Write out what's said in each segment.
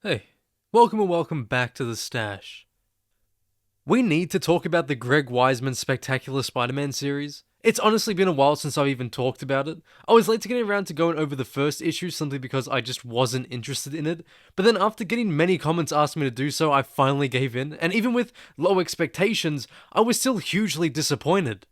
Hey, welcome and welcome back to the Stash. We need to talk about the Greg Weisman Spectacular Spider-Man series. It's honestly been a while since I've even talked about it. I was late to getting around to going over the first issue simply because I just wasn't interested in it, but then after getting many comments asking me to do so, I finally gave in, and even with low expectations, I was still hugely disappointed.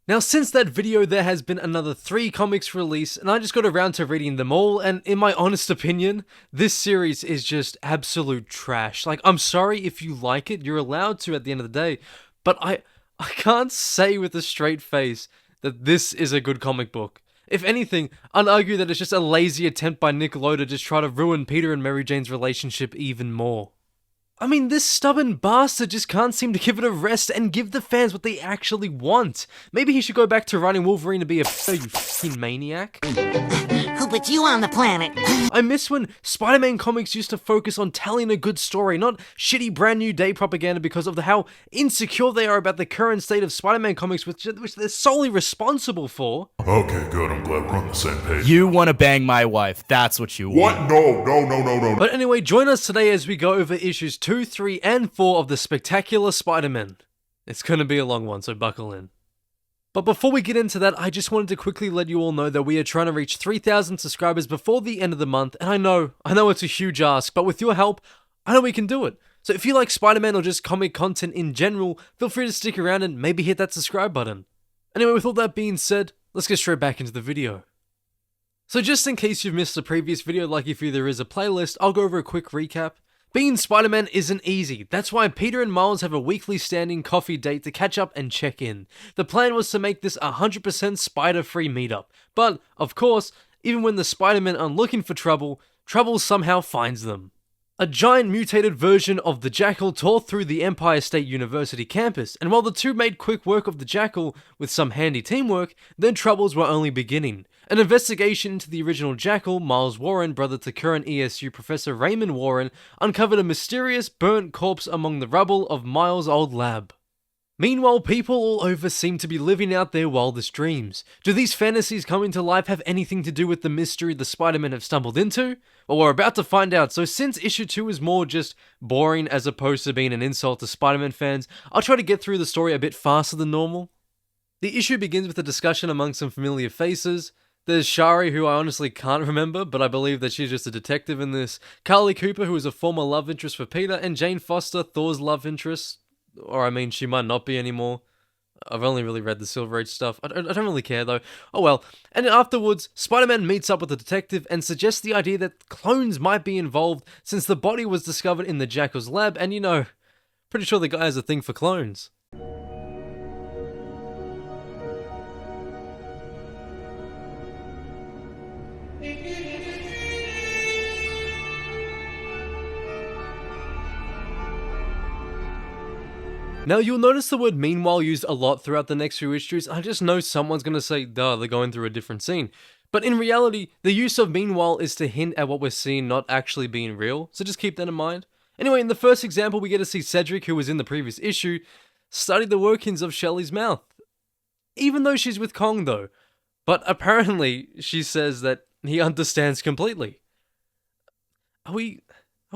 Now, since that video, there has been another 3 comics released, and I just got around to reading them all, and in my honest opinion, this series is just absolute trash. Like, I'm sorry if you like it, you're allowed to at the end of the day, but I can't say with a straight face that this is a good comic book. If anything, I'd argue that it's just a lazy attempt by Nick Lowe to just try to ruin Peter and Mary Jane's relationship even more. I mean, this stubborn bastard just can't seem to give it a rest and give the fans what they actually want. Maybe he should go back to writing Wolverine to be a you fucking maniac. Who put you on the planet? I miss when Spider-Man comics used to focus on telling a good story, not shitty brand new day propaganda because of how insecure they are about the current state of Spider-Man comics, which they're solely responsible for. Okay, good, I'm glad we're on the same page. You want to bang my wife, that's what you want. What? No. But anyway, join us today as we go over issues 2, 3, and 4 of the Spectacular Spider-Man. It's gonna be a long one, so buckle in. But before we get into that, I just wanted to quickly let you all know that we are trying to reach 3,000 subscribers before the end of the month, and I know it's a huge ask, but with your help, I know we can do it. So if you like Spider-Man or just comic content in general, feel free to stick around and maybe hit that subscribe button. Anyway, with all that being said, let's get straight back into the video. So just in case you've missed the previous video, like if there is a playlist, I'll go over a quick recap. Being Spider-Man isn't easy. That's why Peter and Miles have a weekly standing coffee date to catch up and check in. The plan was to make this 100% spider-free meetup. But, of course, even when the Spider-Men are looking for trouble, trouble somehow finds them. A giant mutated version of the JACKAL tore through the Empire State University campus, and while the two made quick work of the JACKAL with some handy teamwork, their troubles were only beginning. An investigation into the original JACKAL, Miles Warren, brother to current E.S.U Professor Raymond Warren, uncovered a mysterious burnt corpse among the rubble of Miles' old lab. Meanwhile, people all over seem to be living out their wildest dreams. Do these fantasies coming to life have anything to do with the mystery the Spider-Men have stumbled into? Well, we're about to find out, so since issue 2 is more just boring as opposed to being an insult to Spider-Man fans, I'll try to get through the story a bit faster than normal. The issue begins with a discussion among some familiar faces. There's Shari, who I honestly can't remember, but I believe that she's just a detective in this. Carly Cooper, who is a former love interest for Peter, and Jane Foster, Thor's love interest. Or I mean, she might not be anymore. I've only really read the Silver Age stuff. I don't really care though. Oh well. And then afterwards, Spider-Man meets up with the detective and suggests the idea that clones might be involved since the body was discovered in the JACKAL's lab, and you know, pretty sure the guy has a thing for clones. Now, you'll notice the word meanwhile used a lot throughout the next few issues. I just know someone's gonna say, duh, they're going through a different scene. But in reality, the use of meanwhile is to hint at what we're seeing not actually being real, so just keep that in mind. Anyway, in the first example, we get to see Cedric, who was in the previous issue, study the workings of Shelly's mouth. Even though she's with Kong, though. But apparently, she says that he understands completely. Are we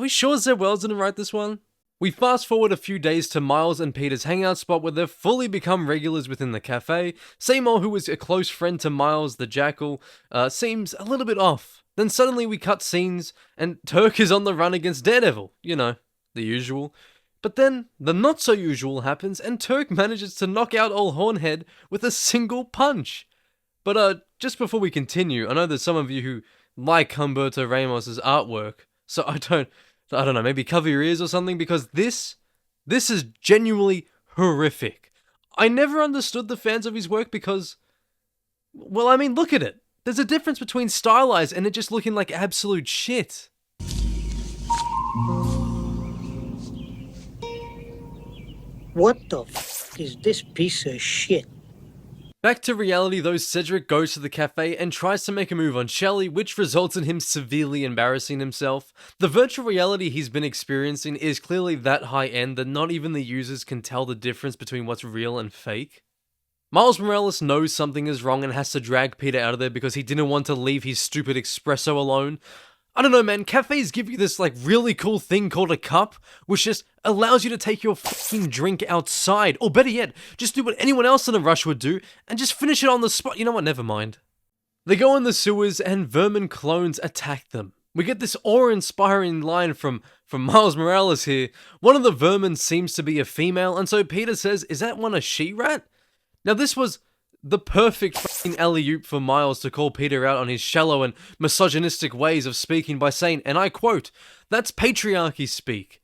sure Zeb Wells didn't write this one? We fast forward a few days to Miles and Peter's hangout spot where they've fully become regulars within the cafe. Seymour, who is a close friend to Miles, the JACKAL, seems a little bit off. Then suddenly we cut scenes and Turk is on the run against Daredevil. You know, the usual. But then the not so usual happens and Turk manages to knock out old Hornhead with a single punch. But just before we continue, I know there's some of you who like Humberto Ramos' artwork, so I don't know, maybe cover your ears or something, because this is genuinely horrific. I never understood the fans of his work because, well, I mean, look at it. There's a difference between stylized and it just looking like absolute shit. What the f is this piece of shit? Back to reality though, Cedric goes to the cafe and tries to make a move on Shelly, which results in him severely embarrassing himself. The virtual reality he's been experiencing is clearly that high end that not even the users can tell the difference between what's real and fake. Miles Morales knows something is wrong and has to drag Peter out of there because he didn't want to leave his stupid espresso alone. I don't know, man, cafes give you this like really cool thing called a cup, which just allows you to take your fucking drink outside, or better yet, just do what anyone else in a rush would do, and just finish it on the spot. You know what, never mind. They go in the sewers and vermin clones attack them. We get this awe-inspiring line from Miles Morales here. One of the vermin seems to be a female, and so Peter says, is that one a she-rat? Now this was the perfect fucking alley-oop for Miles to call Peter out on his shallow and misogynistic ways of speaking by saying, and I quote, "That's patriarchy speak.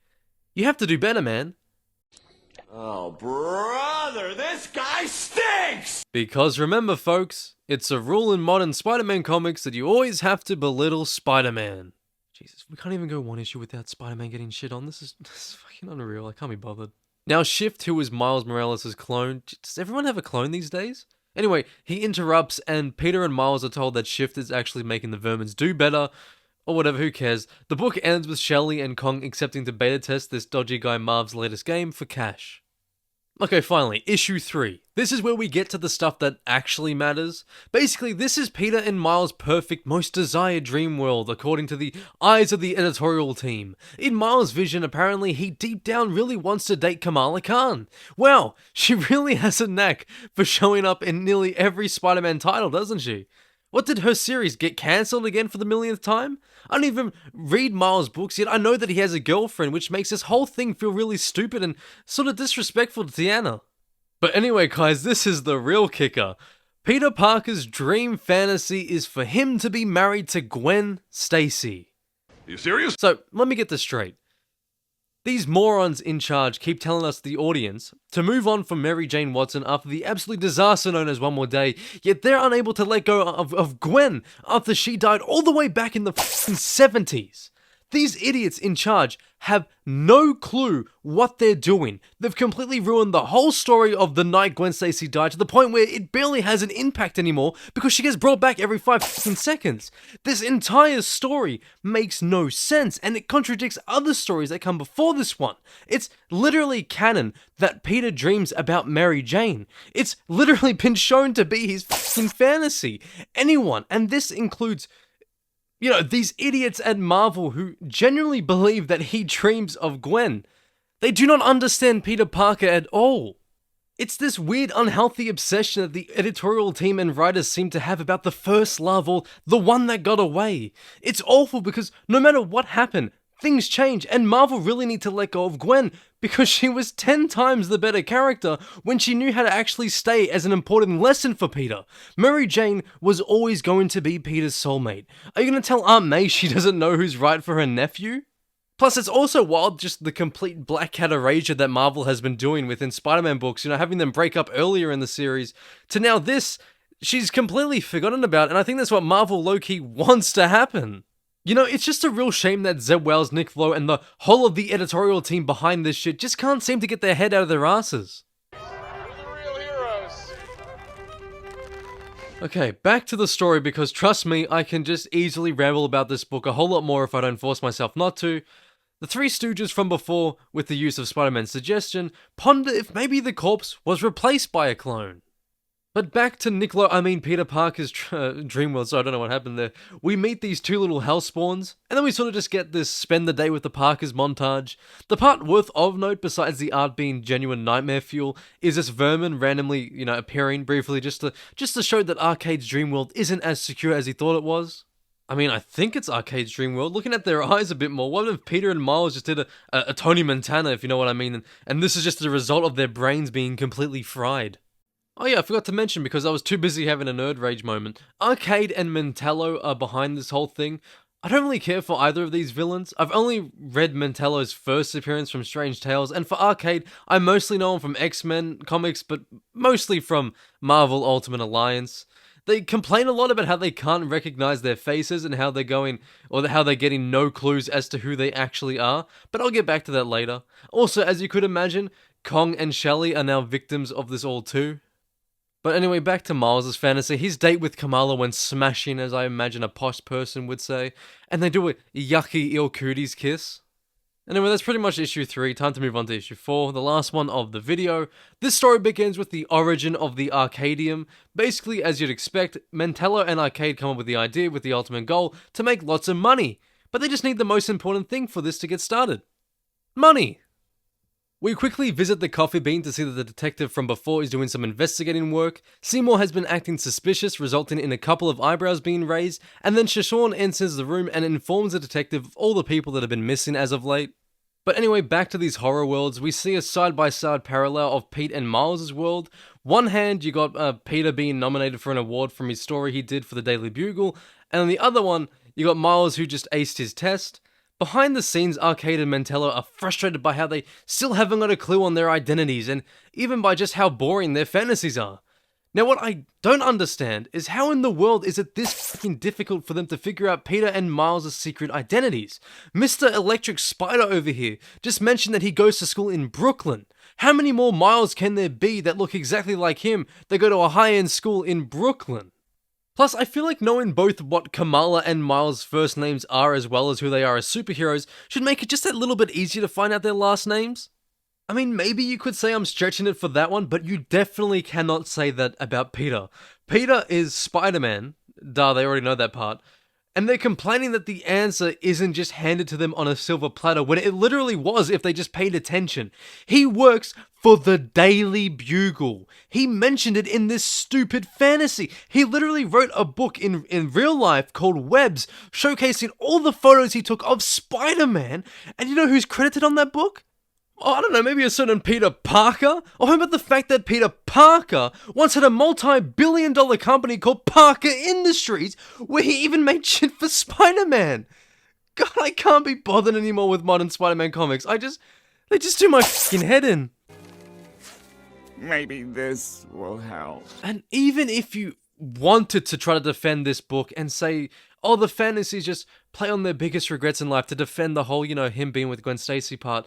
You have to do better, man." Oh, brother, this guy stinks! Because remember, folks, it's a rule in modern Spider-Man comics that you always have to belittle Spider-Man. Jesus, we can't even go one issue without Spider-Man getting shit on. This is fucking unreal. I can't be bothered. Now, Shift, who is Miles Morales' clone, does everyone have a clone these days? Anyway, he interrupts, and Peter and Miles are told that Shift is actually making the vermins do better, or whatever, who cares. The book ends with Shelley and Kong accepting to beta test this dodgy guy Marv's latest game for cash. Okay, finally, issue 3. This is where we get to the stuff that actually matters. Basically, this is Peter and Miles' perfect, most desired dream world, according to the eyes of the editorial team. In Miles' vision, apparently, he deep down really wants to date Kamala Khan. Wow, she really has a knack for showing up in nearly every Spider-Man title, doesn't she? What, did her series get cancelled again for the millionth time? I don't even read Miles' books, yet I know that he has a girlfriend, which makes this whole thing feel really stupid and sort of disrespectful to Tiana. But anyway, guys, this is the real kicker. Peter Parker's dream fantasy is for him to be married to Gwen Stacy. You serious? So, let me get this straight. These morons in charge keep telling us, the audience, to move on from Mary Jane Watson after the absolute disaster known as One More Day, yet they're unable to let go of Gwen after she died all the way back in the f***ing 70s. These idiots in charge have no clue what they're doing. They've completely ruined the whole story of the night Gwen Stacy died to the point where it barely has an impact anymore because she gets brought back every 5 seconds. This entire story makes no sense and it contradicts other stories that come before this one. It's literally canon that Peter dreams about Mary Jane. It's literally been shown to be his f***ing fantasy. Anyone, and this includes, you know, these idiots at Marvel who genuinely believe that he dreams of Gwen. They do not understand Peter Parker at all. It's this weird, unhealthy obsession that the editorial team and writers seem to have about the first love or the one that got away. It's awful because no matter what happened, things change, and Marvel really need to let go of Gwen because she was 10 times the better character when she knew how to actually stay as an important lesson for Peter. Mary Jane was always going to be Peter's soulmate. Are you going to tell Aunt May she doesn't know who's right for her nephew? Plus, it's also wild just the complete Black Cat erasure that Marvel has been doing within Spider-Man books, you know, having them break up earlier in the series, to now this, she's completely forgotten about, and I think that's what Marvel low-key wants to happen. You know, it's just a real shame that Zeb Wells, Nick Lowe, and the whole of the editorial team behind this shit just can't seem to get their head out of their asses. We're the real heroes. Okay, back to the story, because trust me, I can just easily ramble about this book a whole lot more if I don't force myself not to. The Three Stooges from before, with the use of Spider-Man's suggestion, ponder if maybe the corpse was replaced by a clone. But back to Peter Parker's dream world, so I don't know what happened there. We meet these two little hellspawns, and then we sort of just get this spend the day with the Parkers montage. The part worth of note, besides the art being genuine nightmare fuel, is this vermin randomly, you know, appearing briefly just to show that Arcade's dream world isn't as secure as he thought it was. I mean, I think it's Arcade's dream world. Looking at their eyes a bit more, what if Peter and Miles just did a Tony Montana, if you know what I mean, and this is just the result of their brains being completely fried. Oh yeah, I forgot to mention, because I was too busy having a nerd rage moment, Arcade and Mentello are behind this whole thing. I don't really care for either of these villains. I've only read Mentello's first appearance from Strange Tales, and for Arcade, I mostly know him from X-Men comics, but mostly from Marvel Ultimate Alliance. They complain a lot about how they can't recognize their faces and how they're getting no clues as to who they actually are, but I'll get back to that later. Also, as you could imagine, Kong and Shelley are now victims of this all too. But anyway, back to Miles' fantasy. His date with Kamala went smashing, as I imagine a posh person would say, and they do a yucky ill cooties kiss. Anyway, that's pretty much issue 3. Time to move on to issue 4, the last one of the video. This story begins with the origin of the Arcadium. Basically, as you'd expect, Mentello and Arcade come up with the idea with the ultimate goal to make lots of money. but they just need the most important thing for this to get started. Money! We quickly visit the coffee bean to see that the detective from before is doing some investigating work. Seymour has been acting suspicious, resulting in a couple of eyebrows being raised, and then Shoshone enters the room and informs the detective of all the people that have been missing as of late. But anyway, back to these horror worlds, we see a side-by-side parallel of Pete and Miles' world. One hand, you got Peter being nominated for an award from his story he did for the Daily Bugle, and on the other one, you got Miles who just aced his test. Behind the scenes, Arcade and Mantello are frustrated by how they still haven't got a clue on their identities, and even by just how boring their fantasies are. Now what I don't understand is how in the world is it this fucking difficult for them to figure out Peter and Miles' secret identities? Mr. Electric Spider over here just mentioned that he goes to school in Brooklyn. How many more Miles can there be that look exactly like him that go to a high-end school in Brooklyn? Plus, I feel like knowing both what Kamala and Miles' first names are as well as who they are as superheroes should make it just a little bit easier to find out their last names. I mean, maybe you could say I'm stretching it for that one, but you definitely cannot say that about Peter. Peter is Spider-Man. Duh, they already know that part. And they're complaining that the answer isn't just handed to them on a silver platter, when it literally was if they just paid attention. He works for the Daily Bugle. He mentioned it in this stupid fantasy. He literally wrote a book in real life called Webs, showcasing all the photos he took of Spider-Man. And you know who's credited on that book? Oh, I don't know, maybe a certain Peter Parker? Or how about the fact that Peter Parker once had a multi-billion-dollar company called Parker Industries, where he even made shit for Spider-Man? God, I can't be bothered anymore with modern Spider-Man comics. They just do my fucking head in. Maybe this will help. And even if you wanted to try to defend this book and say, oh, the fantasies just play on their biggest regrets in life to defend the whole, him being with Gwen Stacy part,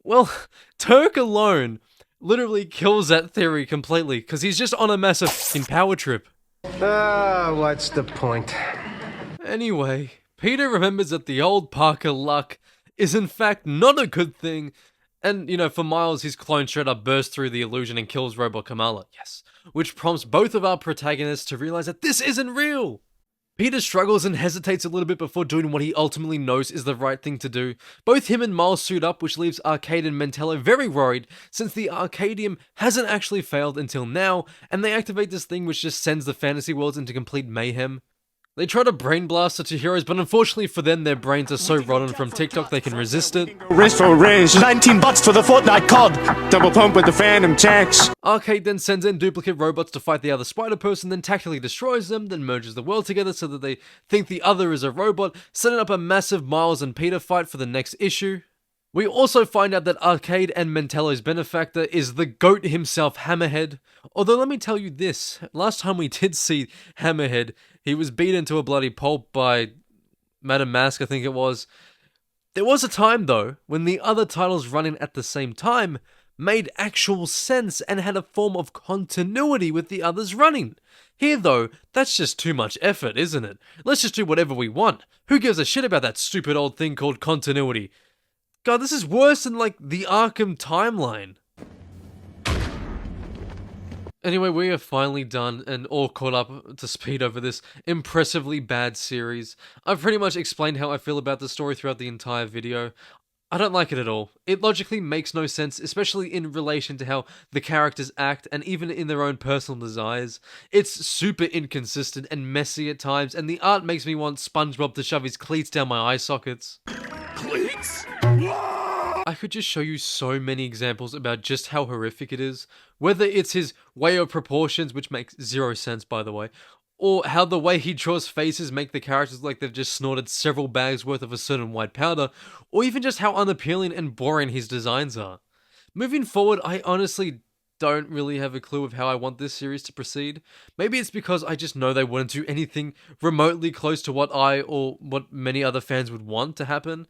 well, Turk alone literally kills that theory completely, because he's just on a massive fucking power trip. What's the point? Anyway, Peter remembers that the old Parker luck is in fact not a good thing, and, for Miles, his clone Shredder bursts through the illusion and kills Robot Kamala, yes, which prompts both of our protagonists to realize that this isn't real! Peter struggles and hesitates a little bit before doing what he ultimately knows is the right thing to do. Both him and Miles suit up, which leaves Arcade and Mantello very worried, since the Arcadium hasn't actually failed until now, and they activate this thing which just sends the fantasy worlds into complete mayhem. They try to brain blast the two heroes, but unfortunately for them, their brains are so rotten from TikTok they can resist it. Wrist for wrist, 19 bucks for the Fortnite COD. Double pump with the Phantom checks. Arcade then sends in duplicate robots to fight the other Spider-Person, then tactically destroys them, then merges the world together so that they think the other is a robot, setting up a massive Miles and Peter fight for the next issue. We also find out that Arcade and Mantello's benefactor is the GOAT himself, Hammerhead. Although let me tell you this, last time we did see Hammerhead, he was beaten to a bloody pulp by Madame Mask, I think it was. There was a time though, when the other titles running at the same time made actual sense and had a form of continuity with the others running. Here though, that's just too much effort, isn't it? Let's just do whatever we want. Who gives a shit about that stupid old thing called continuity? God, this is worse than, the Arkham timeline. Anyway, we are finally done and all caught up to speed over this impressively bad series. I've pretty much explained how I feel about the story throughout the entire video. I don't like it at all. It logically makes no sense, especially in relation to how the characters act and even in their own personal desires. It's super inconsistent and messy at times, and the art makes me want SpongeBob to shove his cleats down my eye sockets. Cleats? I could just show you so many examples about just how horrific it is, whether it's his way of proportions, which makes zero sense by the way, or how the way he draws faces make the characters like they've just snorted several bags worth of a certain white powder, or even just how unappealing and boring his designs are. Moving forward, I honestly don't really have a clue of how I want this series to proceed. Maybe it's because I just know they wouldn't do anything remotely close to what I or what many other fans would want to happen.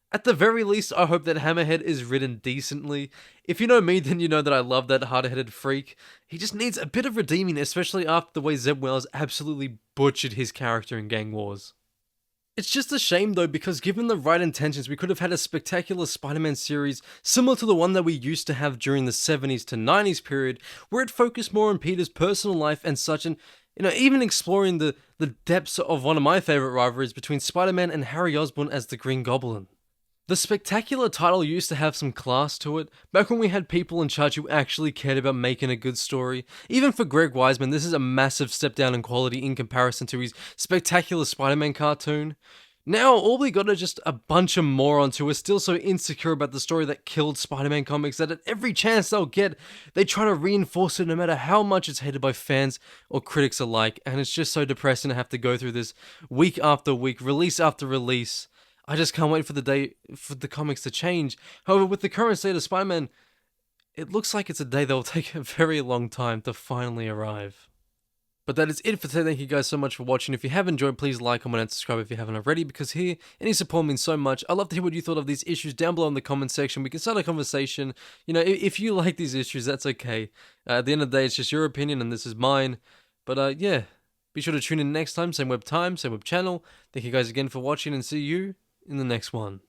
At the very least, I hope that Hammerhead is written decently. If you know me, then you know that I love that hard-headed freak. He just needs a bit of redeeming, especially after the way Zeb Wells absolutely butchered his character in Gang Wars. It's just a shame though, because given the right intentions, we could have had a spectacular Spider-Man series similar to the one that we used to have during the 70s to 90s period, where it focused more on Peter's personal life and such, and You know, even exploring the depths of one of my favorite rivalries between Spider-Man and Harry Osborn as the Green Goblin. The Spectacular title used to have some class to it, back when we had people in charge who actually cared about making a good story. Even for Greg Weisman, this is a massive step down in quality in comparison to his Spectacular Spider-Man cartoon. Now, all we got are just a bunch of morons who are still so insecure about the story that killed Spider-Man comics that at every chance they'll get, they try to reinforce it no matter how much it's hated by fans or critics alike, and it's just so depressing to have to go through this week after week, release after release. I just can't wait for the day for the comics to change. However, with the current state of Spider-Man, it looks like it's a day that will take a very long time to finally arrive. But that is it for today. Thank you guys so much for watching. If you have enjoyed, please like, comment, and subscribe if you haven't already, because here, any support means so much. I'd love to hear what you thought of these issues down below in the comment section. We can start a conversation. You know, if you like these issues, that's okay. At the end of the day, it's just your opinion and this is mine. But yeah, be sure to tune in next time. Same web time, same web channel. Thank you guys again for watching and see you in the next one.